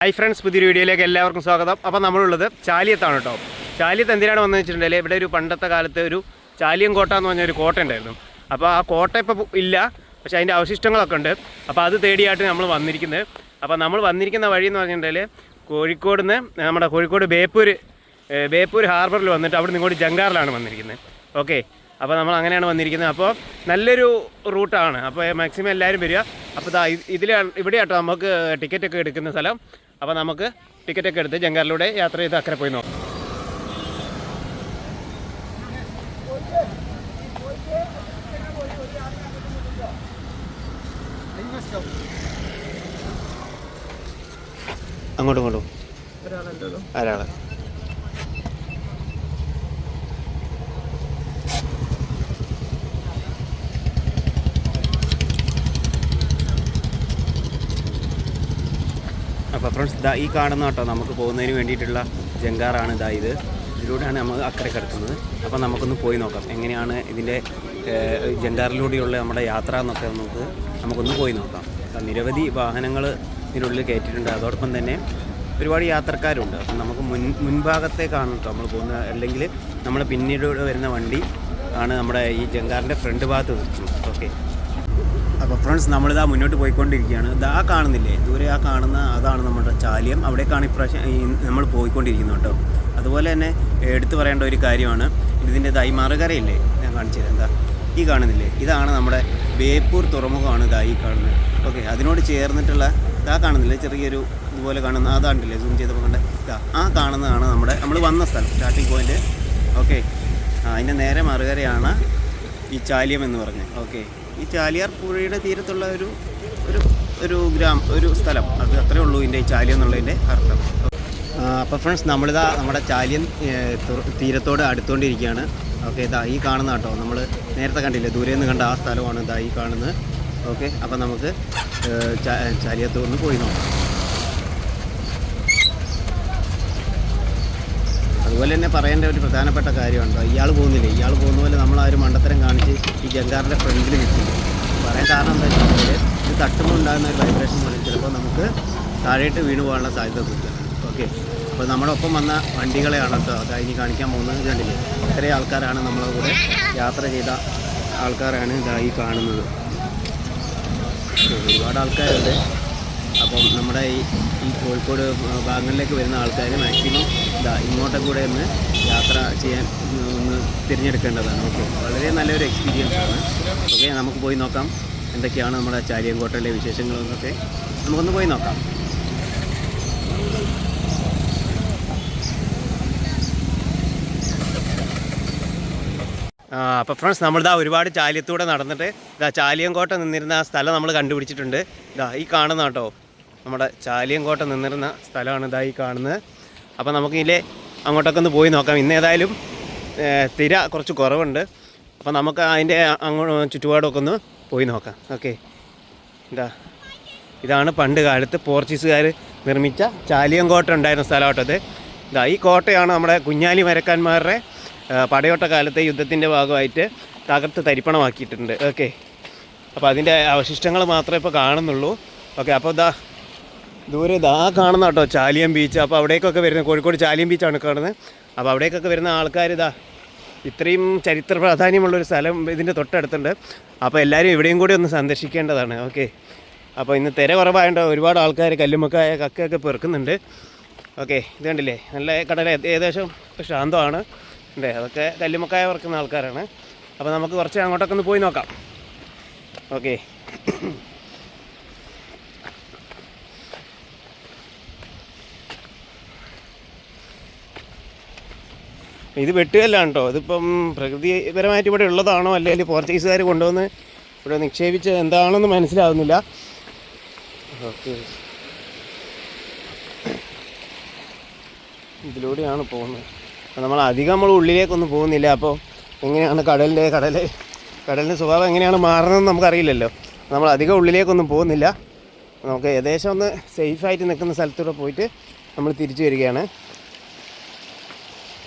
Hi friends, പുതിയൊരു വീഡിയോയിലേക്ക് എല്ലാവർക്കും സ്വാഗതം. അപ്പോൾ നമ്മളുള്ളത് ചാലിയത്താണ് കേട്ടോ. ചാലിയത്ത് എന്തിനാണ് വന്നു വെച്ചിട്ടുണ്ടെങ്കിൽ ഇവിടെ ഒരു പണ്ടത്തെ കാലത്ത് ഒരു ചാലിയം കോട്ട എന്ന് പറഞ്ഞൊരു കോട്ട ഉണ്ടായിരുന്നു. അപ്പോൾ ആ കോട്ട ഇപ്പോൾ ഇല്ല, പക്ഷേ അതിൻ്റെ അവശിഷ്ടങ്ങളൊക്കെ ഉണ്ട്. അപ്പോൾ അത് തേടിയായിട്ട് നമ്മൾ വന്നിരിക്കുന്നത്. അപ്പോൾ നമ്മൾ വന്നിരിക്കുന്ന വഴി എന്ന് പറഞ്ഞിട്ടുണ്ടെങ്കിൽ കോഴിക്കോട് നിന്ന് നമ്മുടെ കോഴിക്കോട് ബേപ്പൂർ ഹാർബറിൽ വന്നിട്ട് അവിടെ നിന്ന് ഇങ്ങോട്ട് ജങ്കാറിലാണ് വന്നിരിക്കുന്നത്. ഓക്കെ, അപ്പോൾ നമ്മൾ അങ്ങനെയാണ് വന്നിരിക്കുന്നത്. അപ്പോൾ നല്ലൊരു റൂട്ടാണ്. അപ്പോൾ മാക്സിമം എല്ലാവരും വരിക. അപ്പോൾ ഇവിടെയാട്ടോ നമുക്ക് ടിക്കറ്റൊക്കെ എടുക്കുന്ന സ്ഥലം. അപ്പോൾ നമുക്ക് ടിക്കറ്റൊക്കെ എടുത്ത് ജങ്കാറിലൂടെ യാത്ര ചെയ്ത് അക്കരെ പോയി നോക്കാം. അങ്ങോട്ടും ഒരാൾ അപ്പോൾ ഫ്രണ്ട്സ്, ഈ കാണുന്ന കേട്ടോ നമുക്ക് പോകുന്നതിന് വേണ്ടിയിട്ടുള്ള ജങ്കാറാണ്. ഇതിലൂടെയാണ് നമ്മൾ അക്കരെ കിടക്കുന്നത്. അപ്പോൾ നമുക്കൊന്ന് പോയി നോക്കാം എങ്ങനെയാണ് ഇതിൻ്റെ ജങ്കാറിലൂടെയുള്ള നമ്മുടെ യാത്ര എന്നൊക്കെ നമുക്കൊന്ന് പോയി നോക്കാം. നിരവധി വാഹനങ്ങൾ ഇതിനുള്ളിൽ കയറ്റിയിട്ടുണ്ട്. അതോടൊപ്പം തന്നെ ഒരുപാട് യാത്രക്കാരുണ്ട്. അപ്പം നമുക്ക് മുൻഭാഗത്തേക്കാണ് കേട്ടോ നമ്മൾ പോകുന്നത്. അല്ലെങ്കിൽ നമ്മൾ പിന്നീട് വരുന്ന വണ്ടി ആണ് നമ്മുടെ ഈ ജങ്കാറിൻ്റെ ഫ്രണ്ട് ഭാഗത്ത് നിർത്തുന്നത്. ഓക്കെ, അപ്പോൾ ഫ്രണ്ട്സ്, നമ്മളിതാ മുന്നോട്ട് പോയിക്കൊണ്ടിരിക്കുകയാണ്. ആ കാണുന്നില്ലേ ദൂരെ, ആ കാണുന്ന അതാണ് നമ്മുടെ ചാലിയം. അവിടേക്കാണ് ഇപ്രാവശ്യം നമ്മൾ പോയിക്കൊണ്ടിരിക്കുന്നത് കേട്ടോ. അതുപോലെ തന്നെ എടുത്തു പറയേണ്ട ഒരു കാര്യമാണ്, ഇതിൻ്റെ മറുകരയില്ലേ, ഞാൻ കാണിച്ചു തരാം. ഈ കാണുന്നില്ലേ, ഇതാണ് നമ്മുടെ ബേപ്പൂർ തുറമുഖമാണ്. ഈ കാണുന്നത്. ഓക്കെ, അതിനോട് ചേർന്നിട്ടുള്ള കാണുന്നില്ലേ ചെറിയൊരു ഇതുപോലെ കാണുന്ന അതാണ്ടില്ലേ, സൂം ചെയ്തപ്പോൾ കണ്ടേ, ആ കാണുന്നതാണ് നമ്മൾ വന്ന സ്ഥലം, സ്റ്റാർട്ടിംഗ് പോയിൻ്റ്. ഓക്കെ, അതിൻ്റെ നേരെ മറുകരയാണ് ഈ ചാലിയം എന്ന് പറഞ്ഞത്. ഓക്കെ, ഈ ചാലിയാർ പുഴയുടെ തീരത്തുള്ള ഒരു സ്ഥലം, അത് അത്രയേ ഉള്ളൂ ഇതിൻ്റെ ഈ ചാലിയം എന്നുള്ളതിൻ്റെ അർത്ഥം. അപ്പോൾ ഫ്രണ്ട്സ്, നമ്മുടെ ചാലിയം തീരത്തോട് അടുത്തുകൊണ്ടിരിക്കുകയാണ്. ഓക്കെ, ഈ കാണുന്ന കേട്ടോ, നമ്മൾ നേരത്തെ കണ്ടില്ലേ, ദൂരെ നിന്ന് കണ്ട ആ സ്ഥലമാണ് ഈ കാണുന്നത്. ഓക്കെ, അപ്പോൾ നമുക്ക് ചാലിയത്ത് ഒന്ന് പോയി നോക്കാം. അതുപോലെ തന്നെ പറയേണ്ട ഒരു പ്രധാനപ്പെട്ട കാര്യമുണ്ടോ, ഇയാൾ പോകുന്ന പോലെ നമ്മളാരും മണ്ടത്തരം കാണിച്ച് ഈ ജങ്കാറിൻ്റെ ഫ്രണ്ടിൽ കിട്ടില്ല. പറയാൻ കാരണം എന്താ വെച്ചാൽ, ഇത് തട്ടുമ്പോൾ ഉണ്ടാകുന്ന ഒരു വൈബ്രേഷൻ പോലെ ചിലപ്പോൾ നമുക്ക് താഴേട്ട് വീണ് പോകാനുള്ള സാധ്യത കൂടുതലാണ്. ഓക്കെ, അപ്പോൾ നമ്മുടെ ഒപ്പം വന്ന വണ്ടികളെയാണ് കേട്ടോ ഇനി കാണിക്കാൻ പോകുന്നത്. കണ്ടില്ലേ, ഇത്രയും ആൾക്കാരാണ് നമ്മളെ കൂടെ യാത്ര ചെയ്ത ആൾക്കാരാണ് ഈ കാണുന്നത്. ഒരുപാട് ആൾക്കാരുണ്ട്. അപ്പം നമ്മുടെ ഈ കോഴിക്കോട് ഭാഗങ്ങളിലേക്ക് വരുന്ന ആൾക്കാർ മാക്സിമം ഇങ്ങോട്ടും കൂടെ ഒന്ന് യാത്ര ചെയ്യാൻ ഒന്ന് തിരഞ്ഞെടുക്കേണ്ടതാണ്. ഓക്കെ, വളരെ നല്ലൊരു എക്സ്പീരിയൻസ് ആണ്. ഓക്കെ, നമുക്ക് പോയി നോക്കാം എന്തൊക്കെയാണ് നമ്മുടെ ചാലിയങ്കോട്ടയിലെ വിശേഷങ്ങളെന്നൊക്കെ നമുക്കൊന്ന് പോയി നോക്കാം. അപ്പോൾ ഫ്രണ്ട്സ്, ഒരുപാട് ചാലിയത്തൂടെ നടന്നിട്ട് ചാലിയങ്കോട്ട നിന്നിരുന്ന ആ സ്ഥലം നമ്മൾ കണ്ടുപിടിച്ചിട്ടുണ്ട്. ഈ കാണുന്ന കേട്ടോ നമ്മുടെ ചാലിയങ്കോട്ട നിന്നിരുന്ന സ്ഥലമാണ് ഈ കാണുന്നത്. അപ്പോൾ നമുക്കിതിലെ അങ്ങോട്ടൊക്കെ ഒന്ന് പോയി നോക്കാം. ഇന്ന് ഏതായാലും തിര കുറച്ച് കുറവുണ്ട്. അപ്പോൾ നമുക്ക് അതിൻ്റെ ചുറ്റുപാടൊക്കെ ഒന്ന് പോയി നോക്കാം. ഓക്കെ, ഇതാണ് പണ്ട് കാലത്ത് പോർച്ചുഗീസുകാർ നിർമ്മിച്ച ചാലിയങ്കോട്ട ഉണ്ടായിരുന്ന സ്ഥലമാട്ടത്. ഈ കോട്ടയാണ് നമ്മുടെ കുഞ്ഞാലി മരക്കാന്മാരുടെ പടയോട്ട കാലത്തെ യുദ്ധത്തിൻ്റെ ഭാഗമായിട്ട് തകർത്ത് തരിപ്പണമാക്കിയിട്ടുണ്ട്. ഓക്കെ, അപ്പോൾ അതിൻ്റെ അവശിഷ്ടങ്ങൾ മാത്രമേ ഇപ്പോൾ കാണുന്നുള്ളൂ. ഓക്കെ, അപ്പോൾ ദൂരെ കാണുന്ന കേട്ടോ ചാലിയം ബീച്ച്. അപ്പോൾ അവിടേക്കൊക്കെ വരുന്ന കോഴിക്കോട് ചാലിയം ബീച്ചാണ് കാണുന്നത്. അപ്പോൾ അവിടേക്കൊക്കെ വരുന്ന ആൾക്കാർ ഇത്രയും ചരിത്ര പ്രാധാന്യമുള്ളൊരു സ്ഥലം ഇതിൻ്റെ തൊട്ടടുത്തുണ്ട്. അപ്പോൾ എല്ലാവരും ഇവിടെയും കൂടി ഒന്ന് സന്ദർശിക്കേണ്ടതാണ്. ഓക്കെ, അപ്പോൾ ഇന്ന് തിര കുറവായതുകൊണ്ട് ഒരുപാട് ആൾക്കാർ കല്ലുമ്മക്കായ കക്കയൊക്കെ പെറുക്കുന്നുണ്ട്. ഓക്കെ, ഇത് കണ്ടില്ലേ, നല്ല കടൽ ഏകദേശം ശാന്തമാണ്. അതൊക്കെ കല്ലുമ്മക്കായ പെറുക്കുന്ന ആൾക്കാരാണ്. അപ്പോൾ നമുക്ക് കുറച്ച് അങ്ങോട്ടൊക്കെ ഒന്ന് പോയി നോക്കാം. ഓക്കെ, ഇത് വെട്ടുകല്ലാണ് കേട്ടോ. ഇതിപ്പം പ്രകൃതിപരമായിട്ട് ഇവിടെ ഉള്ളതാണോ അല്ലെങ്കിൽ പോർച്ചുഗീസുകാർ കൊണ്ടുവന്ന് ഇവിടെ നിക്ഷേപിച്ച് എന്താണെന്ന് മനസ്സിലാവുന്നില്ല. ഓക്കെ, ഇതിലൂടെയാണ് പോകുന്നത്. നമ്മൾ ഉള്ളിലേക്കൊന്നും പോകുന്നില്ല. അപ്പോൾ എങ്ങനെയാണ് കടലിൻ്റെ സ്വഭാവം എങ്ങനെയാണ് മാറുന്നതെന്ന് നമുക്കറിയില്ലല്ലോ. നമ്മൾ അധികം ഉള്ളിലേക്കൊന്നും പോകുന്നില്ല. നമുക്ക് ഏകദേശം ഒന്ന് സേഫായിട്ട് നിൽക്കുന്ന സ്ഥലത്തൂടെ പോയിട്ട് നമ്മൾ തിരിച്ചു വരികയാണ്.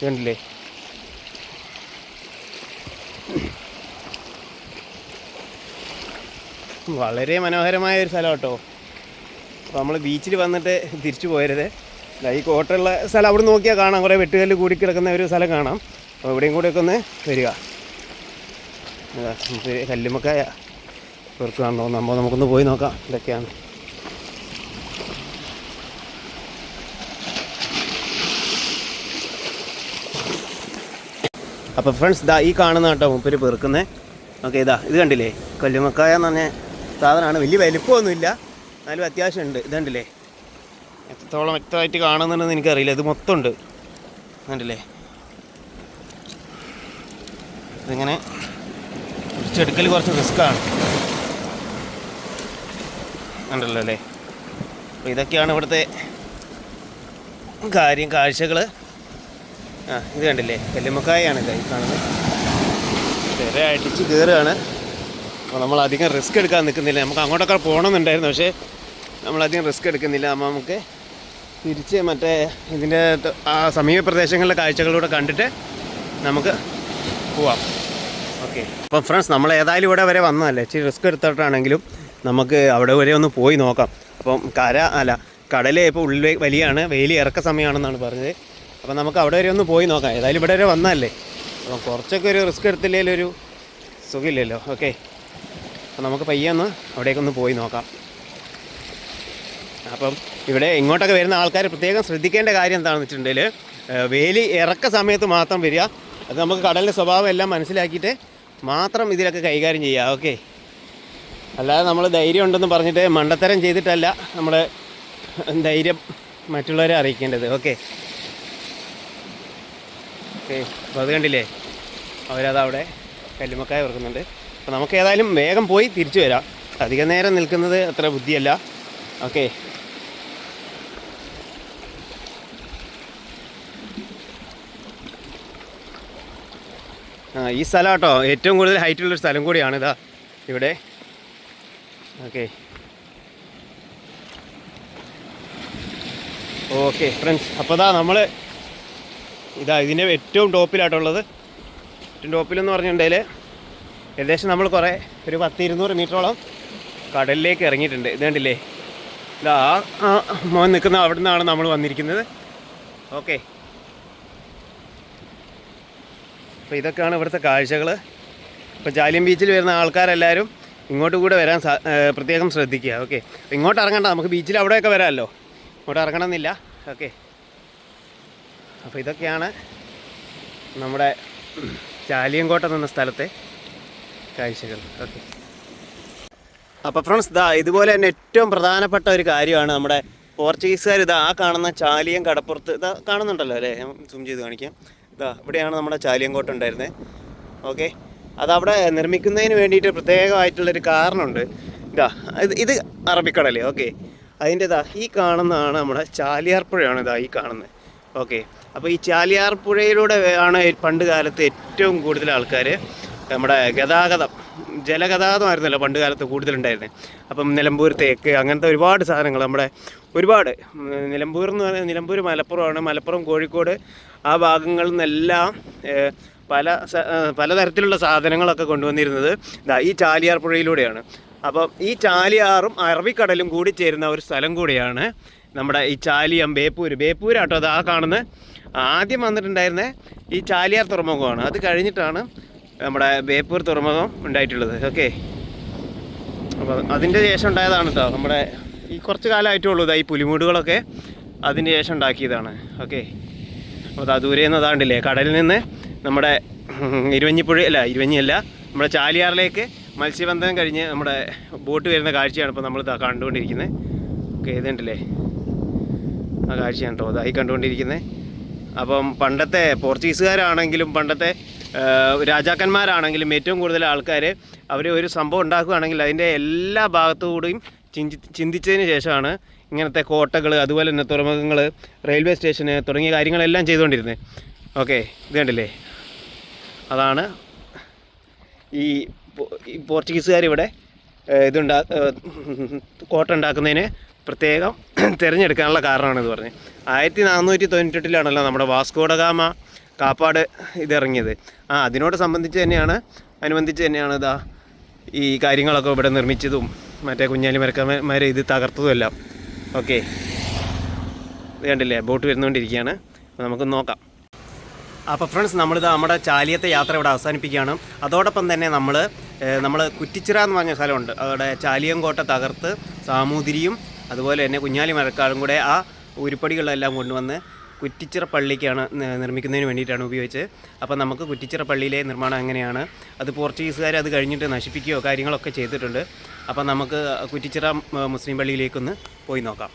കണ്ടില്ലേ, വളരെ മനോഹരമായ ഒരു സ്ഥലം കേട്ടോ. അപ്പോൾ നമ്മൾ ബീച്ചിൽ വന്നിട്ട് തിരിച്ചു പോയരുത്. ഈ കോട്ടയുള്ള സ്ഥലം അവിടെ നോക്കിയാൽ കാണാം, കുറേ വെട്ടുകല്ല് കൂടിക്കിടക്കുന്ന ഒരു സ്ഥലം കാണാം. അപ്പോൾ ഇവിടെയും കൂടെയൊക്കെ ഒന്ന് വരിക. നമുക്ക് കല്ലുമ്മക്കായ പുറത്ത് കാണണോ നമുക്കൊന്ന് പോയി നോക്കാം ഇതൊക്കെയാണ്. അപ്പോൾ ഫ്രണ്ട്സ് ഈ കാണുന്ന കേട്ടോ മൂപ്പര് പെറുക്കുന്നത്. ഓക്കെ, ഇത് കണ്ടില്ലേ, കല്ലുമ്മക്കായ എന്ന് പറഞ്ഞ സാധനമാണ്. വലിയ വലിപ്പമൊന്നുമില്ല, എന്നാലും അത്യാവശ്യം ഉണ്ട്. ഇത് കണ്ടില്ലേ, എത്രത്തോളം വ്യക്തമായിട്ട് കാണുന്നുണ്ടെന്ന് എനിക്കറിയില്ല. ഇത് മൊത്തം ഉണ്ട്, കണ്ടില്ലേ. ഇതിങ്ങനെ പിടിച്ചെടുക്കൽ കുറച്ച് റിസ്ക്കാണ്, കണ്ടല്ലോ അല്ലേ. അപ്പോൾ ഇതൊക്കെയാണ് ഇവിടുത്തെ കാഴ്ചകൾ. ഇത് കണ്ടില്ലേ, കല്ലുമ്മക്കായാണ് ഈ കാണുന്നത്. തിര അടിച്ച് കയറുകയാണ്. അപ്പോൾ നമ്മളധികം റിസ്ക് എടുക്കാൻ നിൽക്കുന്നില്ല. നമുക്ക് അങ്ങോട്ടൊക്കെ പോകണമെന്നുണ്ടായിരുന്നു, പക്ഷേ നമ്മളധികം റിസ്ക് എടുക്കുന്നില്ല. അപ്പോൾ നമുക്ക് തിരിച്ച് മറ്റേ ഇതിൻ്റെ ആ സമീപ പ്രദേശങ്ങളിലെ കാഴ്ചകളിലൂടെ കണ്ടിട്ട് നമുക്ക് പോവാം. ഓക്കെ, അപ്പം ഫ്രണ്ട്സ് നമ്മൾ ഏതായാലും ഇവിടെ വരെ വന്നതല്ലേ, ഇച്ചിരി റിസ്ക് എടുത്തിട്ടാണെങ്കിലും നമുക്ക് അവിടെ വരെ ഒന്ന് പോയി നോക്കാം. അപ്പം കടൽ ഇപ്പോൾ വലിയാണ്, വെയിൽ ഇറക്ക സമയമാണെന്നാണ് പറഞ്ഞത്. അപ്പം നമുക്ക് അവിടെ വരെ ഒന്ന് പോയി നോക്കാം. ഏതായാലും ഇവിടെ വരെ വന്നതല്ലേ, അപ്പം കുറച്ചൊക്കെ ഒരു റിസ്ക് എടുത്തില്ലെങ്കിലൊരു സുഖമില്ലല്ലോ. ഓക്കെ, അപ്പം നമുക്ക് പയ്യൊന്ന് അവിടേക്കൊന്ന് പോയി നോക്കാം. അപ്പം ഇവിടെ ഇങ്ങോട്ടൊക്കെ വരുന്ന ആൾക്കാർ പ്രത്യേകം ശ്രദ്ധിക്കേണ്ട കാര്യം എന്താണെന്ന് വെച്ചിട്ടുണ്ടെങ്കിൽ, വേലി ഇറക്ക സമയത്ത് മാത്രം വരിക. അത് നമുക്ക് കടലിൻ്റെ സ്വഭാവം എല്ലാം മനസ്സിലാക്കിയിട്ട് മാത്രം ഇതിലൊക്കെ കൈകാര്യം ചെയ്യുക. ഓക്കെ, അല്ലാതെ നമ്മൾ ധൈര്യം ഉണ്ടെന്ന് പറഞ്ഞിട്ട് മണ്ടത്തരം ചെയ്തിട്ടല്ല നമ്മൾ ധൈര്യം മറ്റുള്ളവരെ അറിയിക്കേണ്ടത്. ഓക്കെ ഓക്കെ, അപ്പോൾ അത് കണ്ടില്ലേ, അവരതവിടെ കല്ലുമ്മക്കായ വെറുക്കുന്നുണ്ട്. അപ്പോൾ നമുക്ക് ഏതായാലും വേഗം പോയി തിരിച്ചു വരാം. അധികം നേരം നിൽക്കുന്നത് അത്ര ബുദ്ധിയല്ല. ഓക്കെ, ഈ സ്ഥലം കേട്ടോ ഏറ്റവും കൂടുതൽ ഹൈറ്റുള്ളൊരു സ്ഥലം കൂടിയാണ് ഇവിടെ. ഓക്കെ ഓക്കെ ഫ്രണ്ട്സ്, അപ്പോൾ നമ്മൾ ഇതിൻ്റെ ഏറ്റവും ടോപ്പിലായിട്ടുള്ളത്. ഏറ്റവും ടോപ്പിലെന്ന് പറഞ്ഞിട്ടുണ്ടെങ്കിൽ ഏകദേശം നമ്മൾ ഒരു 100-200 മീറ്ററോളം കടലിലേക്ക് ഇറങ്ങിയിട്ടുണ്ട്. ഇത് കണ്ടില്ലേ, മോൻ നിൽക്കുന്ന അവിടെ നിന്നാണ് നമ്മൾ വന്നിരിക്കുന്നത്. ഓക്കെ, അപ്പോൾ ഇതൊക്കെയാണ് ഇവിടുത്തെ കാഴ്ചകൾ. ഇപ്പോൾ ചാലിയം ബീച്ചിൽ വരുന്ന ആൾക്കാരെല്ലാവരും ഇങ്ങോട്ട് കൂടെ വരാൻ പ്രത്യേകം ശ്രദ്ധിക്കുക. ഓക്കെ, ഇങ്ങോട്ട് ഇറങ്ങണ്ട, നമുക്ക് ബീച്ചിൽ അവിടെയൊക്കെ വരാമല്ലോ, ഇങ്ങോട്ട് ഇറങ്ങണമെന്നില്ല. ഓക്കെ, അപ്പോൾ ഇതൊക്കെയാണ് നമ്മുടെ ചാലിയങ്കോട്ട എന്ന സ്ഥലത്തെ കാഴ്ചകൾ. ഓക്കെ, അപ്പോൾ ഫ്രണ്ട്സ് ഇതുപോലെ തന്നെ ഏറ്റവും പ്രധാനപ്പെട്ട ഒരു കാര്യമാണ് നമ്മുടെ പോർച്ചുഗീസുകാർ ആ കാണുന്ന ചാലിയം കടപ്പുറത്ത് കാണുന്നുണ്ടല്ലോ അല്ലേ, ഞാൻ സൂം ചെയ്ത് കാണിക്കാം. ഇവിടെയാണ് നമ്മുടെ ചാലിയങ്കോട്ട ഉണ്ടായിരുന്നത്. ഓക്കെ, അതവിടെ നിർമ്മിക്കുന്നതിന് വേണ്ടിയിട്ട് പ്രത്യേകമായിട്ടുള്ളൊരു കാരണമുണ്ട്. ഇത് അറബിക്കടൽ. ഓക്കെ, അതിൻ്റെ ഈ കാണുന്നതാണ് നമ്മുടെ ചാലിയാർ പുഴയാണ് ഈ കാണുന്നത്. ഓക്കെ, അപ്പോൾ ഈ ചാലിയാർ പുഴയിലൂടെ ആണ് പണ്ട് കാലത്ത് ഏറ്റവും കൂടുതൽ ആൾക്കാർ നമ്മുടെ ജലഗതാഗതമായിരുന്നല്ലോ പണ്ട് കാലത്ത് കൂടുതലുണ്ടായിരുന്നത്. അപ്പം നിലമ്പൂർ തേക്ക് അങ്ങനത്തെ ഒരുപാട് സാധനങ്ങൾ ഒരുപാട് നിലമ്പൂർ എന്ന് പറയുന്നത് നിലമ്പൂർ മലപ്പുറമാണ്. മലപ്പുറം കോഴിക്കോട് ആ ഭാഗങ്ങളിൽ നിന്നെല്ലാം പലതരത്തിലുള്ള സാധനങ്ങളൊക്കെ കൊണ്ടുവന്നിരുന്നത് ഈ ചാലിയാർ പുഴയിലൂടെയാണ്. അപ്പം ഈ ചാലിയാറും അറബിക്കടലും കൂടി ചേരുന്ന ഒരു സ്ഥലം കൂടിയാണ് നമ്മുടെ ഈ ചാലിയം ബേപ്പൂരാട്ടോ. അത് കാണുന്നത് ആദ്യം വന്നിട്ടുണ്ടായിരുന്നത് ഈ ചാലിയാർ തുറമുഖമാണ്. അത് കഴിഞ്ഞിട്ടാണ് നമ്മുടെ ബേപ്പൂർ തുറമുഖം ഉണ്ടായിട്ടുള്ളത്. ഓക്കെ, അപ്പോൾ അതിൻ്റെ ശേഷം ഉണ്ടായതാണ് കേട്ടോ നമ്മുടെ ഈ കുറച്ച് കാലമായിട്ടേ ഉള്ളൂ ഈ പുലിമൂടുകളൊക്കെ അതിന് ശേഷം ഉണ്ടാക്കിയതാണ്. ഓക്കെ, അപ്പോൾ ദൂരെ നിന്ന് അതാണ്ടില്ലേ കടലിൽ നിന്ന് നമ്മുടെ ഇരുവഞ്ഞിയല്ല നമ്മുടെ ചാലിയാറിലേക്ക് മത്സ്യബന്ധനം കഴിഞ്ഞ് നമ്മുടെ ബോട്ട് വരുന്ന കാഴ്ചയാണ് ഇപ്പോൾ നമ്മൾ കണ്ടുകൊണ്ടിരിക്കുന്നത്. ഓക്കെ, ഇതുണ്ടല്ലേ ആ കാഴ്ചയാണ് കേട്ടോ അതായി കണ്ടുകൊണ്ടിരിക്കുന്നത്. അപ്പം പണ്ടത്തെ പോർച്ചുഗീസുകാരാണെങ്കിലും പണ്ടത്തെ രാജാക്കന്മാരാണെങ്കിലും ഏറ്റവും കൂടുതൽ ആൾക്കാർ അവർ ഒരു സംഭവം ഉണ്ടാക്കുകയാണെങ്കിൽ അതിൻ്റെ എല്ലാ ഭാഗത്തുകൂടെയും ചിന്തിച്ചതിന് ശേഷമാണ് ഇങ്ങനത്തെ കോട്ടകൾ അതുപോലെ തന്നെ തുറമുഖങ്ങൾ റെയിൽവേ സ്റ്റേഷന് തുടങ്ങിയ കാര്യങ്ങളെല്ലാം ചെയ്തുകൊണ്ടിരുന്നത്. ഓക്കെ, ഇത് കണ്ടില്ലേ, അതാണ് ഈ പോർച്ചുഗീസുകാർ ഇവിടെ കോട്ട ഉണ്ടാക്കുന്നതിന് പ്രത്യേകം തിരഞ്ഞെടുക്കാനുള്ള കാരണമാണെന്ന് പറഞ്ഞ് 1498 നമ്മുടെ വാസ്കോ ഡ ഗാമ കാപ്പാട് ഇതിറങ്ങിയത്. അതിനോട് അനുബന്ധിച്ച് തന്നെയാണ് ഈ കാര്യങ്ങളൊക്കെ ഇവിടെ നിർമ്മിച്ചതും മറ്റേ കുഞ്ഞാലി മരക്കാന്മാരെ ഇത് തകർത്തതും എല്ലാം. ഓക്കെ, ഇത് കണ്ടില്ലേ, ബോട്ട് വരുന്നുകൊണ്ടിരിക്കുകയാണ്. അപ്പോൾ നമുക്ക് നോക്കാം. അപ്പോൾ ഫ്രണ്ട്സ്, നമ്മളിത് നമ്മുടെ ചാലിയത്തെ യാത്ര ഇവിടെ അവസാനിപ്പിക്കുകയാണ്. അതോടൊപ്പം തന്നെ നമ്മൾ കുറ്റിച്ചിറ എന്ന് പറഞ്ഞ സ്ഥലമുണ്ട്. അവിടെ ചാലിയങ്കോട്ട തകർത്ത് സാമൂതിരിയും അതുപോലെ തന്നെ കുഞ്ഞാലി മരക്കാളും കൂടെ ആ ഉരുപ്പടികളെല്ലാം കൊണ്ടുവന്ന് കുറ്റിച്ചിറ പള്ളിക്കാണ് നിർമ്മിക്കുന്നതിന് വേണ്ടിയിട്ടാണ് ഉപയോഗിച്ചത്. അപ്പോൾ നമുക്ക് കുറ്റിച്ചിറ പള്ളിയിലെ നിർമ്മാണം എങ്ങനെയാണ്, അത് പോർച്ചുഗീസുകാർ അത് കഴിഞ്ഞിട്ട് നശിപ്പിക്കുകയോ കാര്യങ്ങളൊക്കെ ചെയ്തിട്ടുണ്ട്. അപ്പോൾ നമുക്ക് കുറ്റിച്ചിറ മുസ്ലിം പള്ളിയിലേക്കൊന്ന് പോയി നോക്കാം.